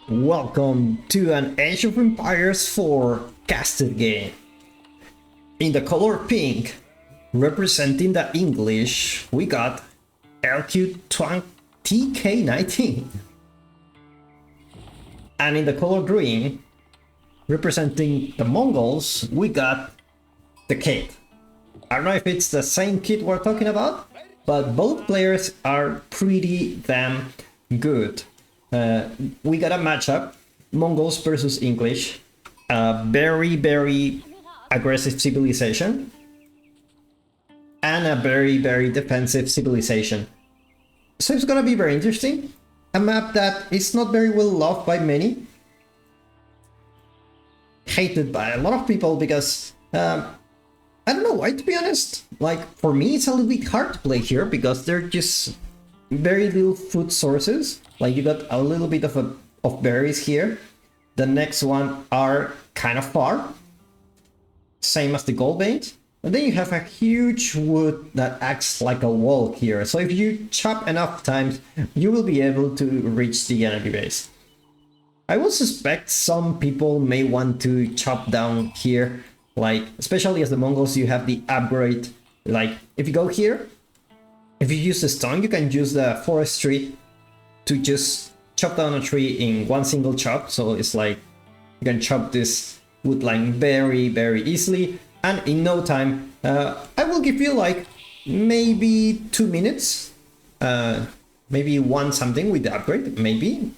Welcome to an Age of Empires 4 casted game. In the color pink, representing the English, we got LQ20TK19. And in the color green, representing the Mongols, we got the kit. I don't know if it's the same kit we're talking about, but both players are pretty damn good. We got a matchup, Mongols versus English, a very aggressive civilization and a very defensive civilization. So it's gonna be very interesting. A map that is not very well loved by many, hated by a lot of people because I don't know why, to be honest. Like, for me it's a little bit hard to play here because they're just very little food sources. Like, you got a little bit of berries here. The next one are kind of far, same as the gold veins. And then you have a huge wood that acts like a wall here. So if you chop enough times, you will be able to reach the enemy base. I will suspect some people may want to chop down here, like, especially as the Mongols, you have the upgrade. Like, if you go here, if you use the stone, you can use the forestry to just chop down a tree in one single chop. So it's like you can chop this wood line very easily, and in no time. I will give you like maybe 2 minutes, maybe one something with the upgrade, maybe,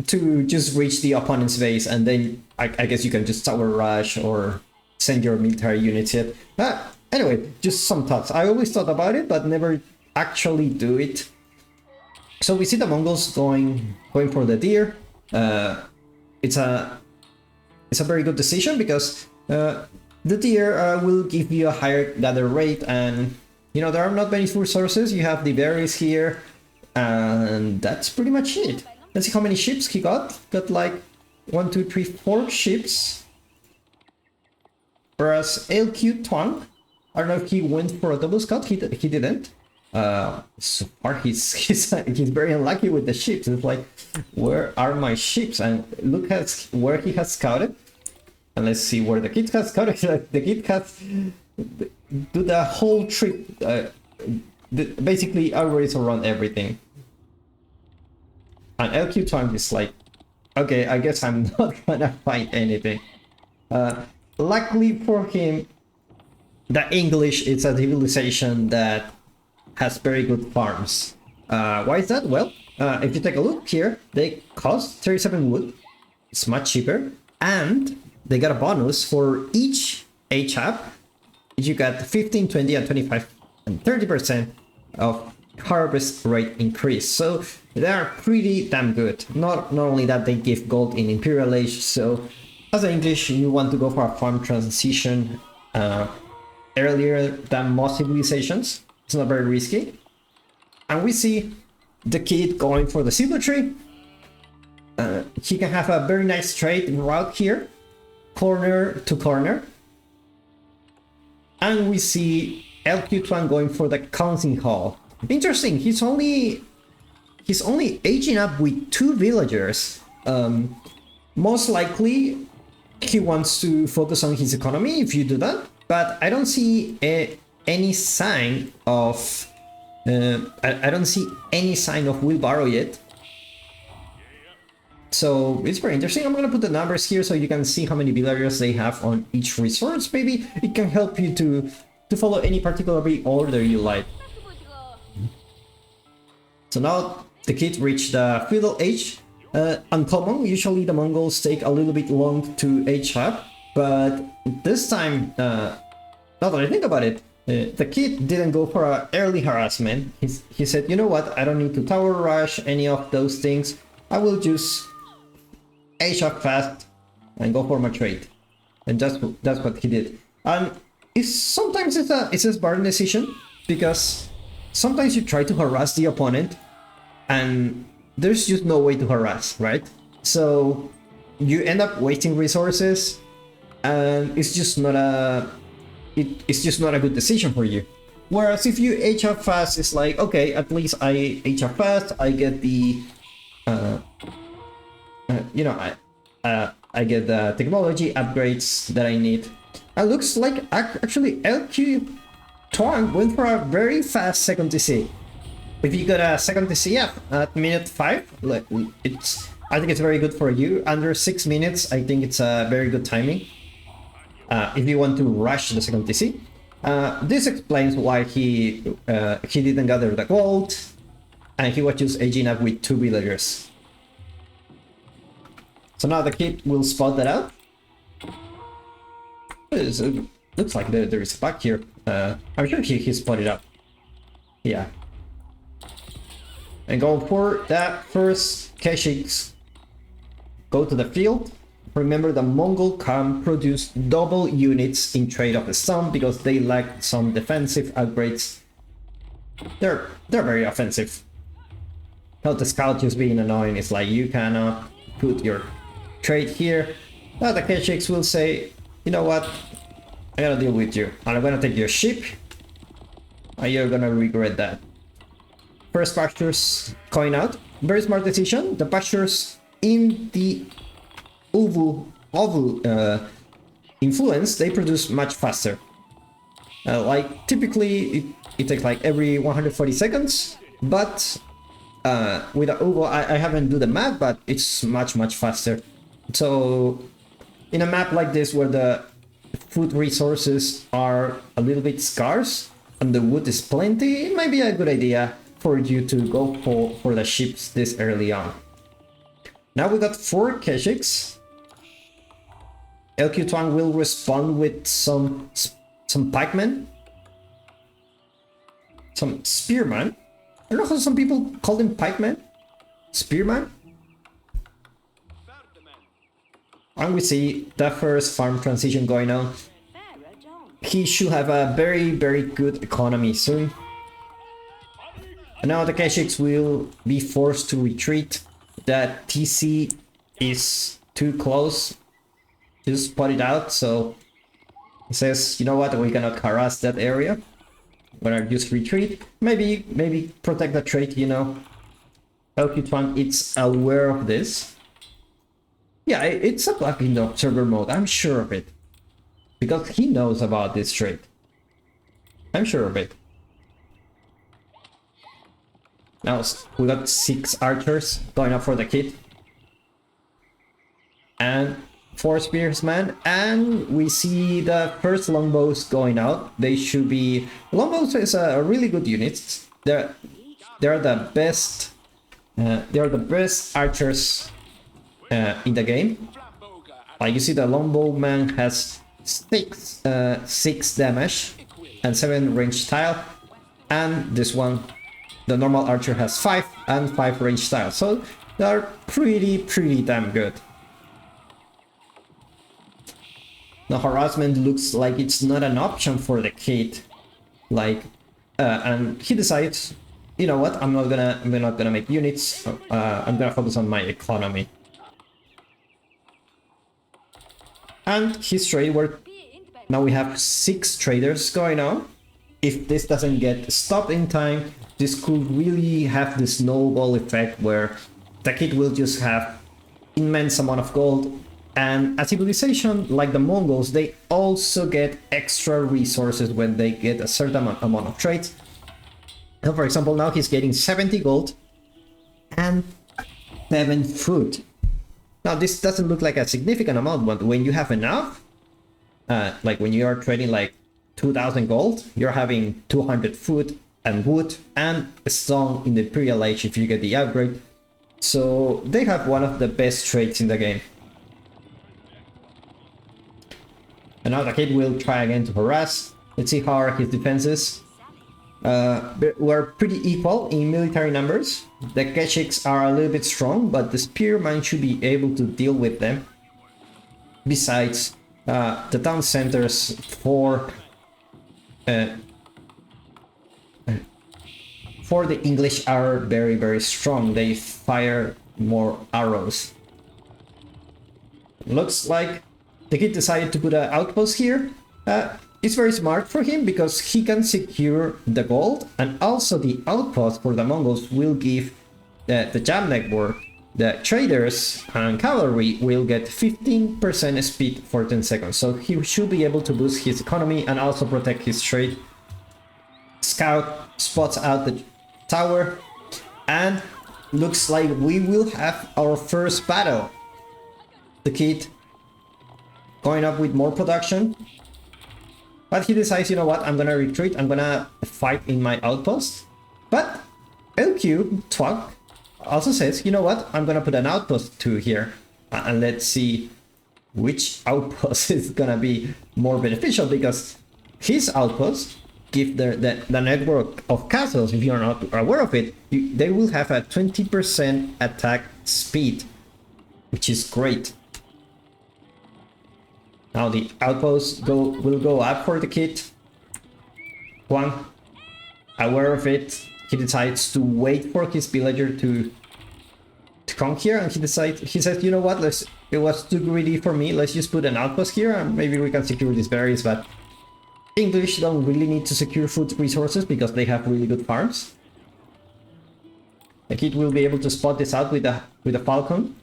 to just reach the opponent's base, and then I guess you can just tower rush or send your military units yet. Anyway, just some thoughts. I always thought about it, but never actually do it. So we see the Mongols going for the deer. It's a very good decision because the deer will give you a higher gather rate, and you know there are not many food sources. You have the berries here, and that's pretty much it. Let's see how many ships he got. Got like 1, 2, 3, 4 ships. Whereas LQ Twang, I don't know if he went for a double scout. He didn't. So far he's very unlucky with the ships. It's like, where are my ships? And look at where he has scouted. And let's see where the kid has scouted. The kid has do the whole trip, basically always around everything. And LQ Twang is like, okay, I guess I'm not gonna find anything. Luckily for him, the English is a civilization that has very good farms. Why is that? Well, if you take a look here, they cost 37 wood. It's much cheaper, and they got a bonus for each HAP. You got 15, 20, and 25, and 30% of harvest rate increase. So they are pretty damn good. Not only that, they give gold in Imperial Age. So as an English, you want to go for a farm transition earlier than most civilizations. It's not very risky. And we see the kid going for the silver tree. He can have a very nice trade route here, corner to corner. And we see LQ1 going for the council hall. Interesting, he's only aging up with 2 villagers. Most likely he wants to focus on his economy if you do that, but I don't see any sign of I don't see any sign of wheelbarrow yet. So it's very interesting. I'm gonna put the numbers here so you can see how many villagers they have on each resource. Maybe it can help you to follow any particular order you like. So now the kid reached the feudal age. Uncommon, usually the Mongols take a little bit long to age up, but this time, now that I think about it, the kid didn't go for an early harassment. He said, you know what, I don't need to tower rush, any of those things. I will just age up fast and go for my trade. And that's what he did. And sometimes it's a smart decision, because sometimes you try to harass the opponent and there's just no way to harass, right? So you end up wasting resources, and it's just not a good decision for you. Whereas if you age up fast, it's like, okay, at least I age up fast, I get the you know, I get the technology upgrades that I need. It looks like actually LQ Twang went for a very fast second TC. If you got a second TCF at minute 5, I think it's very good for you. Under 6 minutes, I think it's a very good timing. If you want to rush the second TC. This explains why he didn't gather the gold, and he was just aging up with 2 villagers. So now the kid will spot that out. It looks like there is a bug here. I'm sure he spotted up. Yeah. And go for that first Keshiks. Go to the field. Remember, the Mongol can produce double units in trade of the sun because they lack some defensive upgrades. They're very offensive. Now the scout just being annoying is like, you cannot put your trade here. Now the Keshiks will say, you know what, I gotta deal with you, and I'm gonna take your ship, and you're gonna regret that. First pastures going out. Very smart decision. The pastures in the ovu influence, they produce much faster. Like typically it takes like every 140 seconds, but with the ovu, I haven't do the map, but it's much faster. So in a map like this where the food resources are a little bit scarce and the wood is plenty, it might be a good idea for you to go for the ships this early on. Now we got 4 Keshiks. LQ Twang will respond with some pikemen, some spearmen. I don't know how some people call them pikemen, spearman. And we see the first farm transition going on. He should have a very good economy soon. And now the Keshiks will be forced to retreat. That TC is too close. Just put it out, so he says, you know what, we cannot harass that area. We're gonna just retreat. Maybe protect the trade, you know. LQ Twang is aware of this. Yeah, it's a bug in the observer mode, I'm sure of it. Because he knows about this trait. I'm sure of it. Now we got 6 archers going up for the kid. And 4 spearsmen, and we see the first longbows going out. They should be... Longbows is a really good unit. They're the best. They are the best archers in the game. Like you see, the longbowman has 6 damage and 7 range tile, and this one, the normal archer, has 5 and 5 range tile. So they are pretty damn good. The harassment looks like it's not an option for the kid. Like, and he decides, you know what? I'm not gonna make units. I'm gonna focus on my economy. And his trade work. Now we have 6 traders going on. If this doesn't get stopped in time, this could really have the snowball effect where the kid will just have immense amount of gold. And a civilization like the Mongols, they also get extra resources when they get a certain amount of trades. And for example, now he's getting 70 gold and 7 food. Now this doesn't look like a significant amount, but when you have enough, like when you are trading like 2000 gold, you're having 200 food and wood and stone in the Imperial Age if you get the upgrade. So they have one of the best trades in the game. And now the kid will try again to harass. Let's see how are his defenses. We're pretty equal in military numbers. The Keshiks are a little bit strong, but the spearmen should be able to deal with them. Besides, the town centers for the English are very strong. They fire more arrows. Looks like the kid decided to put an outpost here. It's very smart for him because he can secure the gold, and also the outpost for the Mongols will give the jam network the traders and cavalry will get 15% speed for 10 seconds. So he should be able to boost his economy and also protect his trade. Scout spots out the tower, and looks like we will have our first battle. The kid going up with more production, but he decides, you know what, I'm gonna retreat, I'm gonna fight in my outpost. But LQ Twag also says, you know what, I'm gonna put an outpost too here, and let's see which outpost is gonna be more beneficial, because his outpost give the network of castles, if you're not aware of it, they will have a 20% attack speed, which is great. Now the outposts will go up for the kid. Huang, aware of it, he decides to wait for his villager to come here, and he says, you know what, it was too greedy for me, let's just put an outpost here and maybe we can secure these berries. But English don't really need to secure food resources because they have really good farms. The kid will be able to spot this out with a falcon,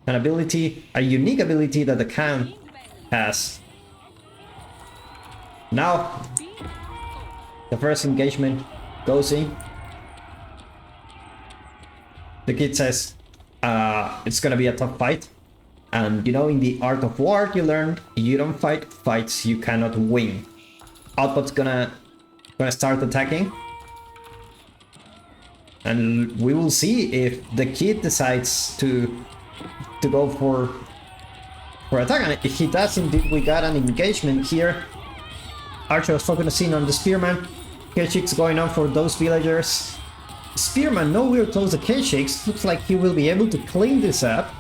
an ability, a unique ability that the Khan has. Now the first engagement goes in. The kid says it's gonna be a tough fight, and you know, in the art of war you learned, you don't fight fights you cannot win. Output's gonna start attacking, and we will see if the kid decides to go for attack. And if he does, indeed, we got an engagement here. Archer is focusing on the spearman. Keshiks going on for those villagers. Spearman nowhere close to Keshiks. Looks like he will be able to clean this up.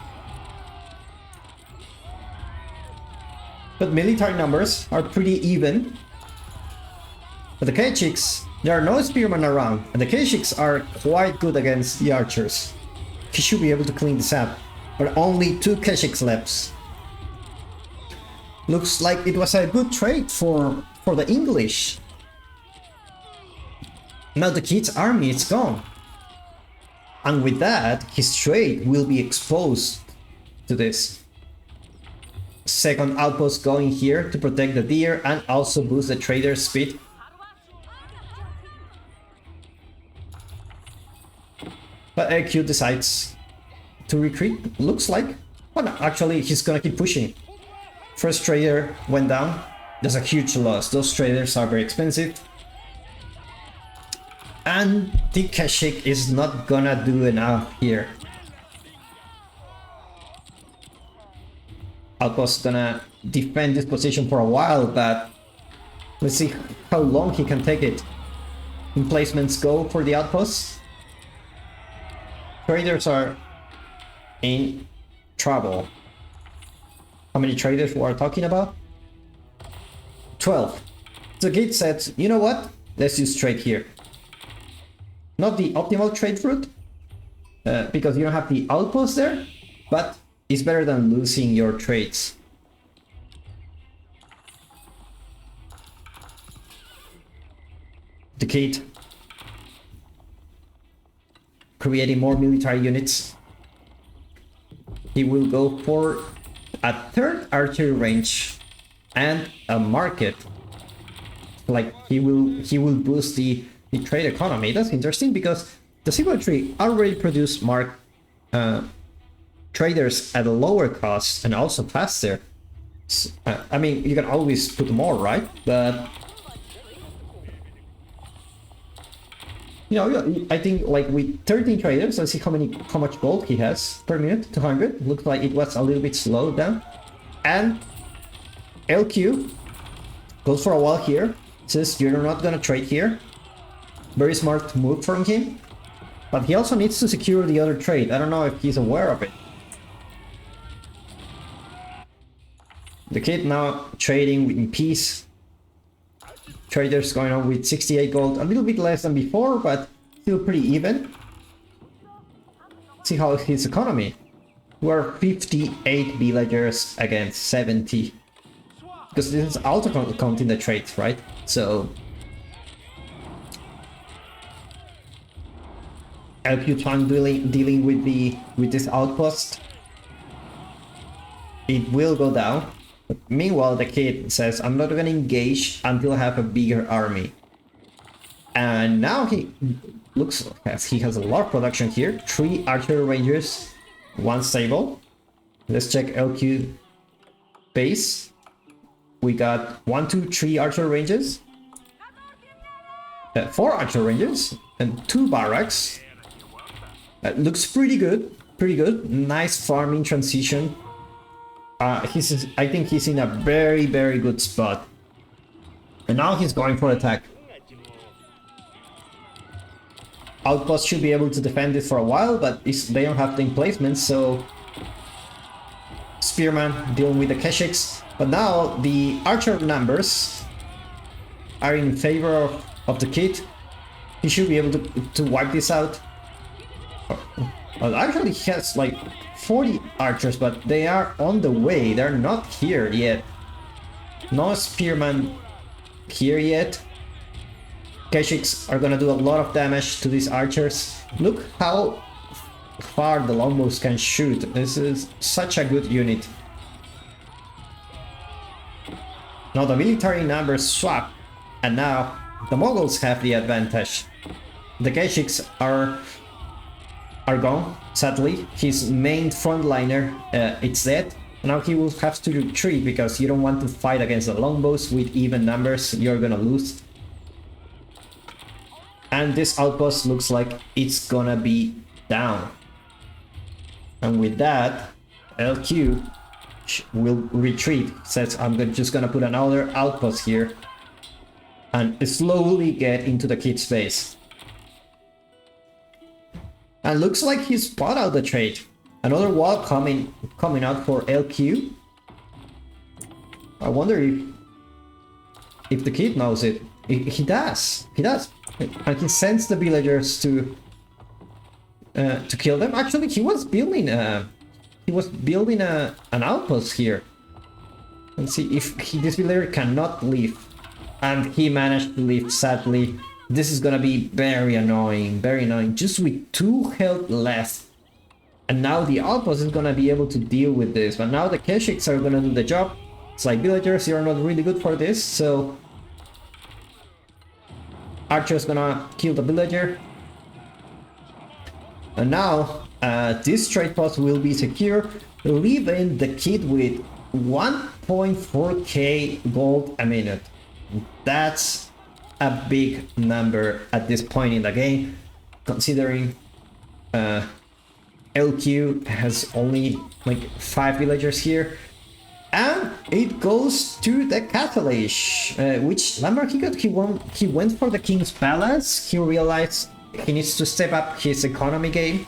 But military numbers are pretty even. But the Keshiks, there are no spearmen around, and the Keshiks are quite good against the archers. He should be able to clean this up, but only 2 Keshiks left. Looks like it was a good trade for the English. Now the kid's army is gone, and with that, his trade will be exposed to this. Second outpost going here to protect the deer and also boost the trader's speed. But AQ decides to retreat, looks like. Well, no, actually, he's gonna keep pushing. First trader went down. There's a huge loss. Those traders are very expensive. And the Keshik is not gonna do enough here. Outpost's gonna defend this position for a while, but let's see how long he can take it. Emplacements go for the outposts. Traders are in trouble. How many traders we are talking about? 12. So Gate said, you know what? Let's just trade here. Not the optimal trade route, because you don't have the outpost there, but it's better than losing your trades. The Gate creating more military units. He will go for a 3rd archery range and a market. Like he will boost the trade economy. That's interesting because the symmetry already produced traders at a lower cost and also faster. I mean, you can always put more, right? But you know, I think like with 13 traders, let's see how much gold he has per minute. 200. Looks like it was a little bit slowed down. And LQ goes for a while here. Says you're not gonna trade here. Very smart move from him. But he also needs to secure the other trade. I don't know if he's aware of it. The kid now trading in peace. Traders going on with 68 gold, a little bit less than before, but still pretty even. See how his economy. We're 58 villagers against 70. Because this is also counting the trades, right? So LQ Tang dealing with this outpost. It will go down. But meanwhile, the kid says, I'm not gonna engage until I have a bigger army. And now he looks as he has a lot of production here. 3 archer rangers, 1 stable. Let's check LQ base. We got 1, 2, 3 archer ranges, 4 archer ranges, and 2 barracks. Looks pretty good, pretty good. Nice farming transition. I think he's in a very, very good spot. And now he's going for attack. Outpost should be able to defend it for a while, but they don't have the emplacements, so Spearman dealing with the Keshiks. But now the archer numbers are in favor of the kid. He should be able to wipe this out. Well, actually he has like 40 archers, but they are on the way. They're not here yet. No Spearman here yet. Keshiks are gonna do a lot of damage to these archers. Look how far the longbows can shoot. This is such a good unit. Now the military numbers swap, and now the Mongols have the advantage. The Keshiks are gone, sadly. His main frontliner, it's dead. Now he will have to retreat because you don't want to fight against the longbows with even numbers. You're gonna lose. And this outpost looks like it's gonna be down. And with that, LQ will retreat. Says, I'm just gonna put another outpost here and slowly get into the kid's base. And looks like he spot out the trade. Another wall coming out for LQ. I wonder if the kid knows it. He does. He does. And he sends the villagers to kill them. Actually, he was building an outpost here. Let's see if this villager cannot leave, and he managed to leave. Sadly, this is gonna be very annoying. Very annoying. Just with 2 health left, and now the outpost is gonna be able to deal with this. But now the Keshiks are gonna do the job. It's like, villagers, you're not really good for this, so Archer's gonna kill the villager. And now this trade post will be secure, leaving the kid with 1.4k gold a minute. That's a big number at this point in the game, considering LQ has only like 5 villagers here. And it goes to the Catalyst, which landmark he got. He went for the King's Palace. He realized he needs to step up his economy game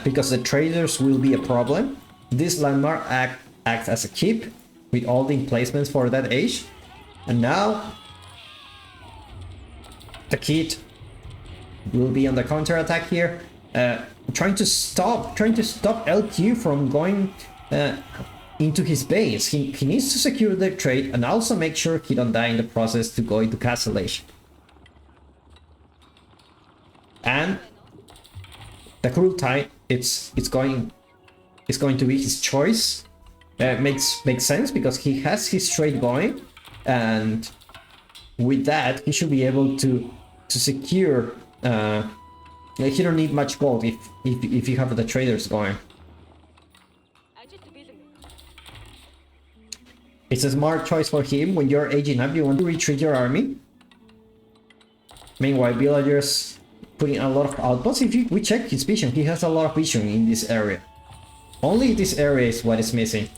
because the traders will be a problem. This landmark acts as a keep with all the emplacements for that age. And now the kid will be on the counter attack here, trying to stop LQ from going into his base. He needs to secure the trade and also make sure he don't die in the process to go into Castle Age. And the Kurultai, it's going to be his choice. Makes sense because he has his trade going, and with that he should be able to secure. He don't need much gold if you have the traders going. It's a smart choice for him. When you're aging up, you want to retreat your army. Meanwhile, villagers putting a lot of outposts. If we check his vision, he has a lot of vision in this area. Only this area is what is missing.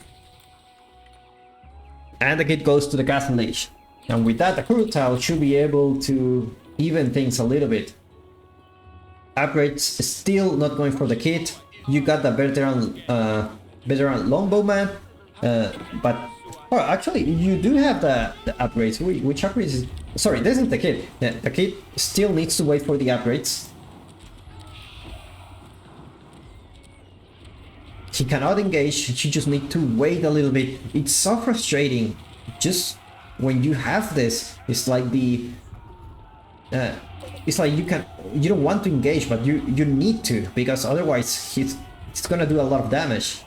And the kid goes to the Castle Age. And with that, the Kurultai should be able to even things a little bit. Upgrades still not going for the kid. You got the veteran longbowman, but oh, actually, you do have the upgrades. Which upgrades is... Sorry, this isn't the kid. The kid still needs to wait for the upgrades. He cannot engage. He just needs to wait a little bit. It's so frustrating. Just when you have this, it's like the it's like you don't want to engage, but you need to, because otherwise he's gonna do a lot of damage.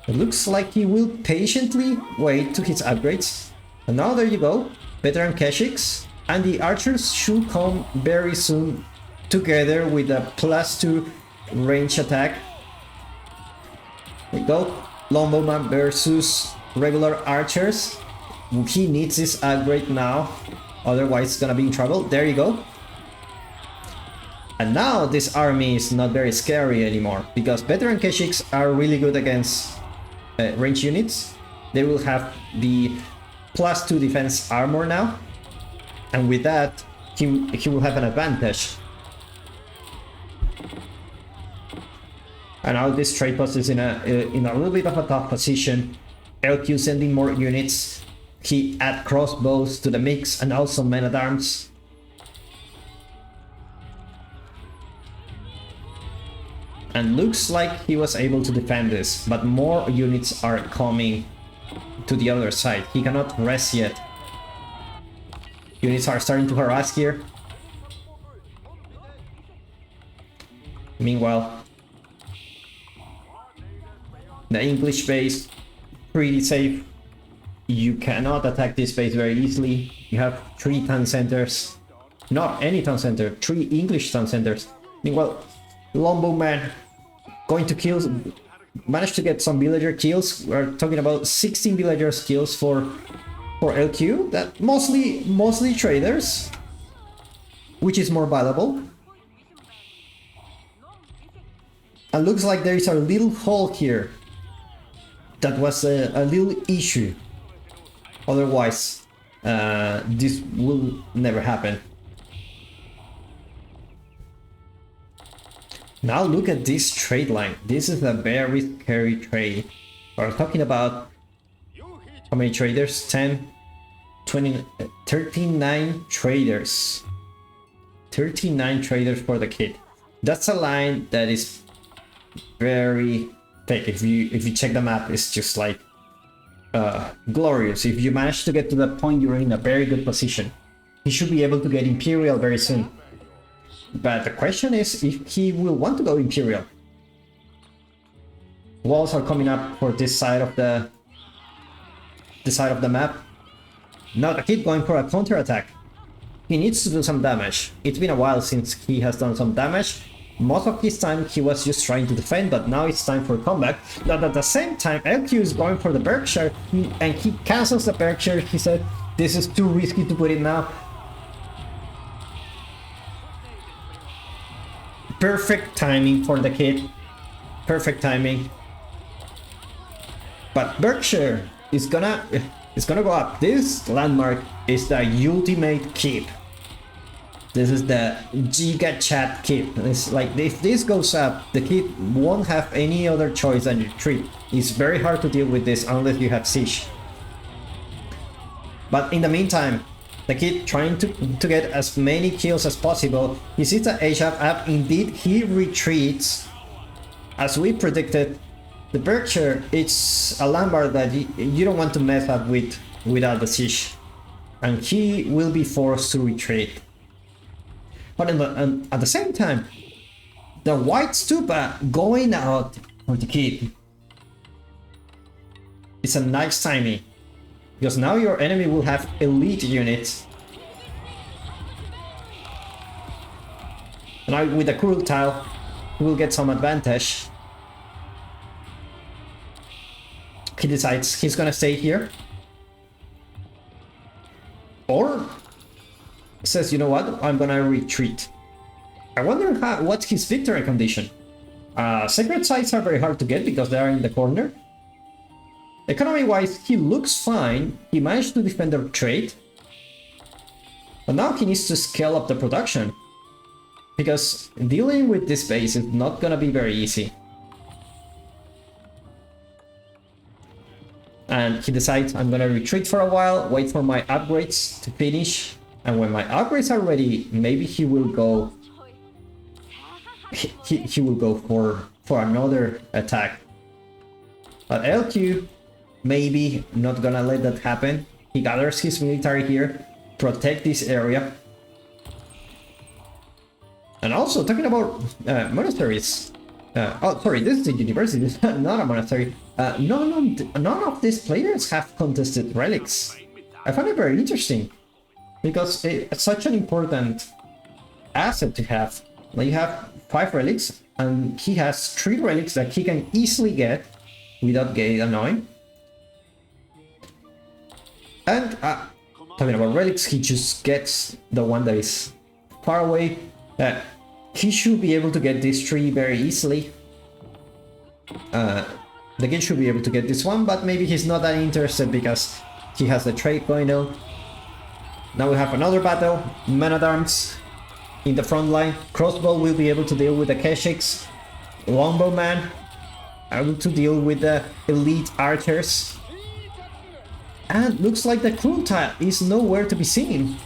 It looks like he will patiently wait to his upgrades. And now there you go, veteran Keshiks, and the archers should come very soon together with a +2 range attack. There you go, Lombowman versus regular archers. He needs this upgrade now, otherwise it's gonna be in trouble. There you go. And now this army is not very scary anymore, because veteran Keshiks are really good against range units. They will have the +2 defense armor now, and with that he will have an advantage. And now this trade post is in a little bit of a tough position. LQ sending more units. He add crossbows to the mix and also men-at-arms. And looks like he was able to defend this, but more units are coming to the other side. He cannot rest yet. Units are starting to harass here. Meanwhile, the English base, pretty safe. You cannot attack this base very easily. You have 3 town centers. Not any town center, 3 English town centers. Meanwhile, Lombowman going to kill, managed to get some villager kills. We're talking about 16 villagers kills for LQ. That mostly traders, which is more valuable. And looks like there is a little hole here. That was a little issue. Otherwise, this will never happen. Now look at this trade line. This is a very scary trade. We're talking about how many traders? 10, 20, 39 traders. 39 traders for the kid. That's a line that is very thick. If you check the map, it's just like glorious. If you manage to get to that point, you're in a very good position. He should be able to get Imperial very soon. But the question is if he will want to go Imperial. Walls are coming up for this side of the map. Now the kid going for a counterattack. He needs to do some damage. It's been a while since he has done some damage. Most of his time he was just trying to defend, but now it's time for comeback. But at the same time, LQ is going for the Berkshire, and he cancels the Berkshire. He said, this is too risky to put it now. Perfect timing for the kid. Perfect timing. But Berkshire is gonna go up. This landmark is the ultimate keep. This is the Giga Chat keep. It's like if this goes up, the kid won't have any other choice than retreat. It's very hard to deal with this unless you have siege. But in the meantime, the kid trying to get as many kills as possible. He sees the HF app. Indeed, he retreats. As we predicted, the Berkshire, it's a landmark that you don't want to mess up with without the siege. And he will be forced to retreat. But at the same time, the white stupa going out for the kid. It's a nice timing. Because now your enemy will have elite units. And now with the cruel tile, he will get some advantage. He decides he's gonna stay here. Or says, you know what, I'm gonna retreat. I wonder what's his victory condition. Sacred sites are very hard to get because they are in the corner. Economy-wise, he looks fine. He managed to defend the trade. But now he needs to scale up the production. Because dealing with this base is not gonna be very easy. And he decides, I'm gonna retreat for a while, wait for my upgrades to finish. And when my upgrades are ready, maybe he will go... He will go for another attack. But LQ... maybe not gonna let that happen. He gathers his military here, protect this area. And also, talking about monasteries. Oh, sorry, this is a university, not a monastery. None of these players have contested relics. I find it very interesting because it's such an important asset to have. Like, you have 5 relics, and he has 3 relics that he can easily get without getting annoyed. And talking about relics, he just gets the one that is far away. He should be able to get these 3 very easily. The kid should be able to get this one, but maybe he's not that interested because he has the trade going on. Now we have another battle. Man-at-Arms in the front line. Crossbow will be able to deal with the Keshiks. Longbowman able to deal with the elite archers. And looks like the Kurultai is nowhere to be seen.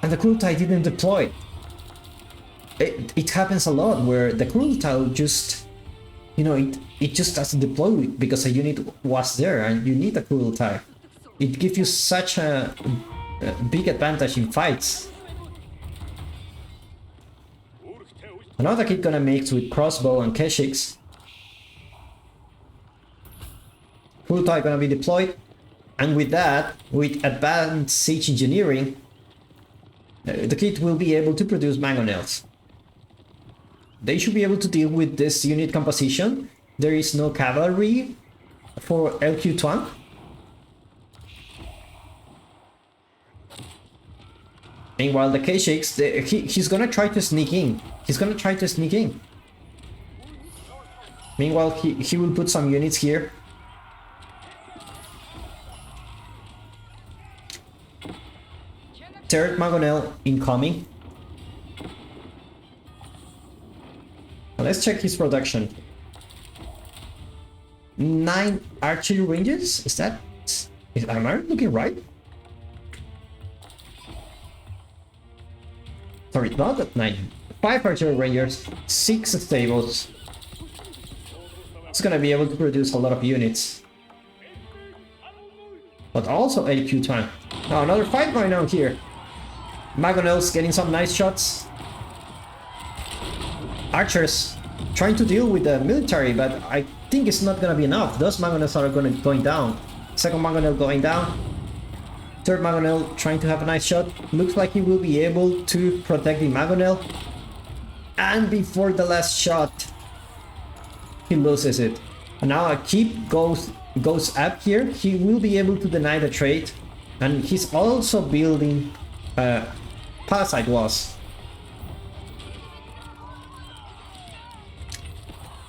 And the Kurultai didn't deploy. It happens a lot where the Kurultai just, you know, it just doesn't deploy because a unit was there, and you need a Kurultai. It gives you such a big advantage in fights. Another kid gonna mix with crossbow and Keshiks. Kurultai gonna be deployed, and with that, with advanced siege engineering, the kit will be able to produce mangonels. They should be able to deal with this unit composition. There is no cavalry for LQ Tuan. Meanwhile, the Keshiks, he's gonna try to sneak in. Meanwhile, he will put some units here. Third Mangonel incoming. Let's check his production. 9 archery ranges? Am I looking right? Sorry, not at 9. 5 archery rangers, 6 stables. It's gonna be able to produce a lot of units. But also AQ time. Now another fight going on here. Mangonels getting some nice shots. Archers trying to deal with the military, but I think it's not gonna be enough. Those Mangonels are going down. Second Mangonel going down. Third Mangonel trying to have a nice shot. Looks like he will be able to protect the Mangonel. And before the last shot, he loses it. And now a keep goes up here. He will be able to deny the trade. And he's also building parasite walls.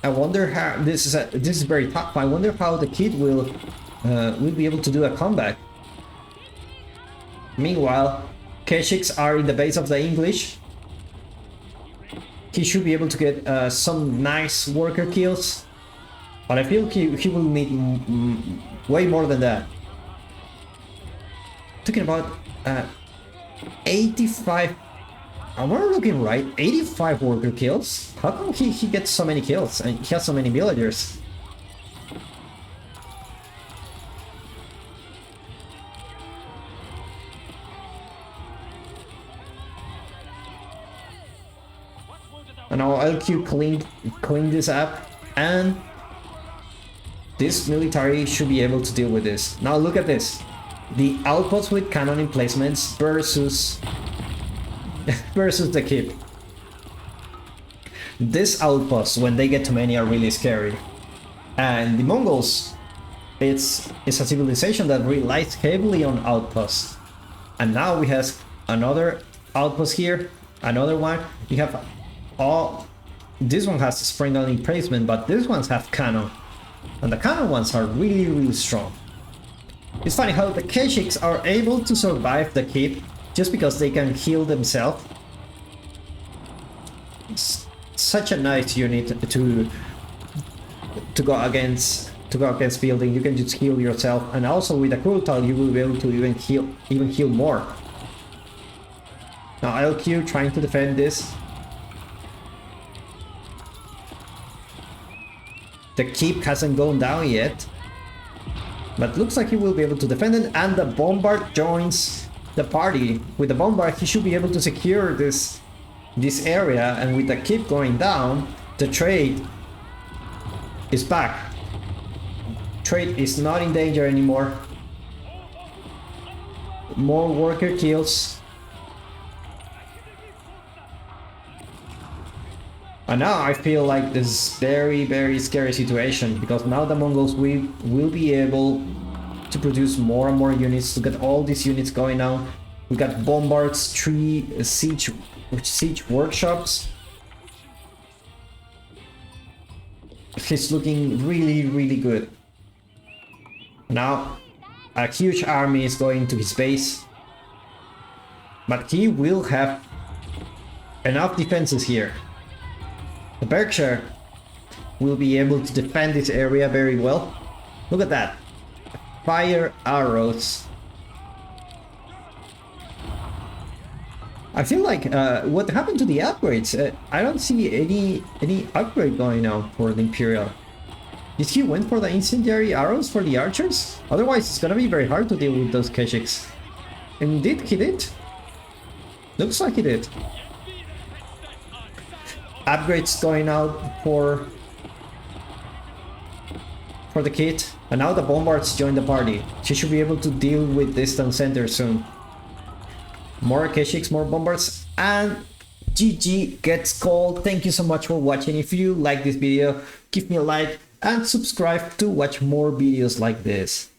I wonder how this is very tough. I wonder how the kid will be able to do a comeback. Meanwhile, Keshiks are in the base of the English. He should be able to get some nice worker kills, but I feel he will need way more than that. Talking about 85. Am I looking right? 85 worker kills? How come he gets so many kills and he has so many villagers? And now LQ clean this up, and this military should be able to deal with this. Now look at this. The outposts with cannon emplacements versus the keep. These outposts, when they get too many, are really scary. And the Mongols, it's a civilization that relies heavily on outposts. And now we have another outpost here, another one. You have all. This one has spring on emplacement, but these ones have cannon, and the cannon ones are really strong. It's funny how the Keshiks are able to survive the keep just because they can heal themselves. It's such a nice unit to go against building. You can just heal yourself, and also with a Kurultai you will be able to even heal more. Now LQ trying to defend this. The keep hasn't gone down yet, but looks like he will be able to defend it, and the bombard joins the party. With the bombard, he should be able to secure this area, and with the keep going down, the trade is back. Trade is not in danger anymore. More worker kills. And now I feel like this is very scary situation, because now the Mongols will be able to produce more and more units. Look at all these units going now. We got bombards, 3 siege workshops. He's looking really good. Now a huge army is going to his base, but he will have enough defenses here. The Berkshire will be able to defend this area very well. Look at that. Fire arrows. I feel like what happened to the upgrades? I don't see any upgrade going on for the Imperial. Did he went for the incendiary arrows for the archers? Otherwise it's gonna be very hard to deal with those Keshiks. Indeed he did. Looks like he did. Upgrades going out for the kit. And now the bombards join the party. She should be able to deal with distant center soon. More Keshiks, more bombards, and GG gets called. Thank you so much for watching. If you like this video, give me a like and subscribe to watch more videos like this.